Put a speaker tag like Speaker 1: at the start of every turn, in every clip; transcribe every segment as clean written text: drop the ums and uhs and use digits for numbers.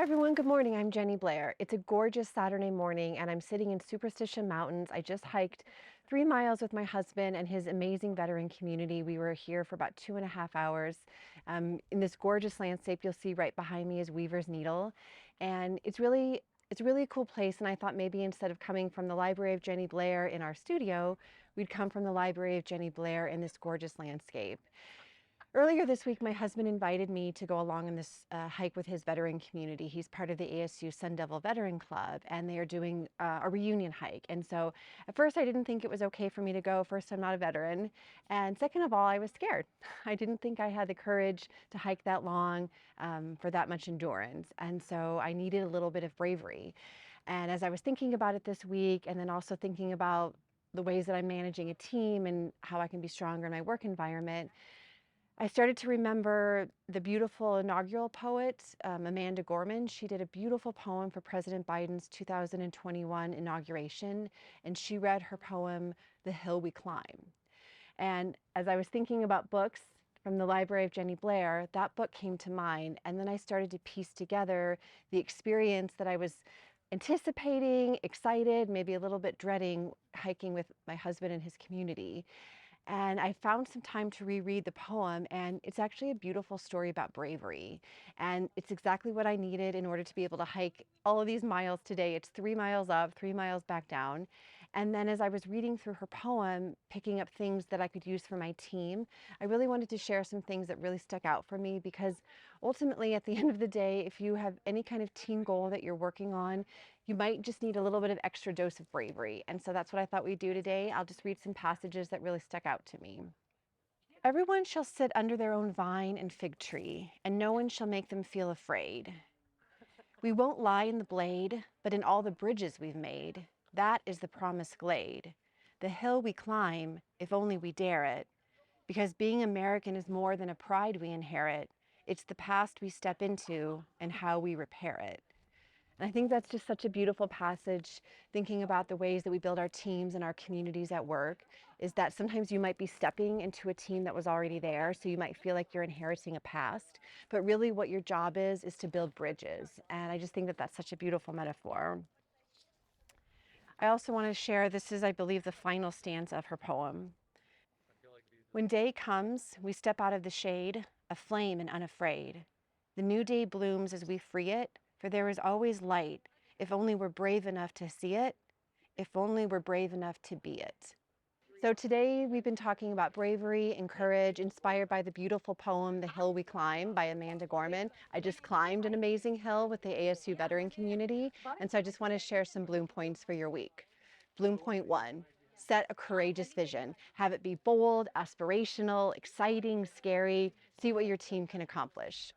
Speaker 1: Everyone, good morning. I'm Jenny Blair. It's a gorgeous Saturday morning and I'm sitting in Superstition Mountains. I just hiked 3 miles with my husband and his amazing veteran community. We were here for about 2.5 hours. In this gorgeous landscape you'll see right behind me is Weaver's Needle. And it's really a cool place, and I thought maybe instead of coming from the Library of Jenny Blair in our studio, we'd come from the Library of Jenny Blair in this gorgeous landscape. Earlier this week, my husband invited me to go along on this hike with his veteran community. He's part of the ASU Sun Devil Veteran Club, and they are doing a reunion hike. And so at first, I didn't think it was okay for me to go. First, I'm not a veteran. And second of all, I was scared. I didn't think I had the courage to hike that long for that much endurance. And so I needed a little bit of bravery. And as I was thinking about it this week, and then also thinking about the ways that I'm managing a team and how I can be stronger in my work environment, I started to remember the beautiful inaugural poet, Amanda Gorman. She did a beautiful poem for President Biden's 2021 inauguration, and she read her poem, The Hill We Climb. And as I was thinking about books from the Library of Jenny Blair, that book came to mind, and then I started to piece together the experience that I was anticipating, excited, maybe a little bit dreading hiking with my husband and his community. And I found some time to reread the poem, and it's actually a beautiful story about bravery. And it's exactly what I needed in order to be able to hike all of these miles today. It's 3 miles up, 3 miles back down. And then as I was reading through her poem, picking up things that I could use for my team, I really wanted to share some things that really stuck out for me, because ultimately at the end of the day, if you have any kind of team goal that you're working on, you might just need a little bit of extra dose of bravery. And so that's what I thought we'd do today. I'll just read some passages that really stuck out to me. Everyone shall sit under their own vine and fig tree, and no one shall make them feel afraid. We won't lie in the blade, but in all the bridges we've made. That is the promised glade. The hill we climb, if only we dare it. Because being American is more than a pride we inherit. It's the past we step into and how we repair it. And I think that's just such a beautiful passage, thinking about the ways that we build our teams and our communities at work, is that sometimes you might be stepping into a team that was already there, so you might feel like you're inheriting a past, but really what your job is to build bridges. And I just think that that's such a beautiful metaphor. I also want to share, this is, I believe, the final stanza of her poem. When day comes, we step out of the shade, aflame and unafraid. The new day blooms as we free it, for there is always light, if only we're brave enough to see it, if only we're brave enough to be it. So today we've been talking about bravery and courage, inspired by the beautiful poem, The Hill We Climb by Amanda Gorman. I just climbed an amazing hill with the ASU veteran community, and so I just want to share some bloom points for your week. Bloom point 1. Set a courageous vision. Have it be bold, aspirational, exciting, scary. See what your team can accomplish.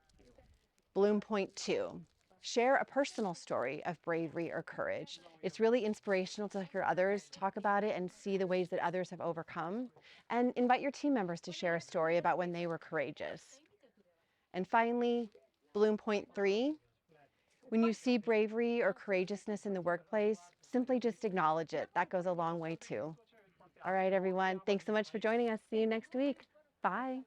Speaker 1: Bloom point 2. Share a personal story of bravery or courage. It's really inspirational to hear others talk about it and see the ways that others have overcome. And invite your team members to share a story about when they were courageous. And finally, bloom point 3. When you see bravery or courageousness in the workplace, simply just acknowledge it. That goes a long way too. All right, everyone. Thanks so much for joining us. See you next week. Bye.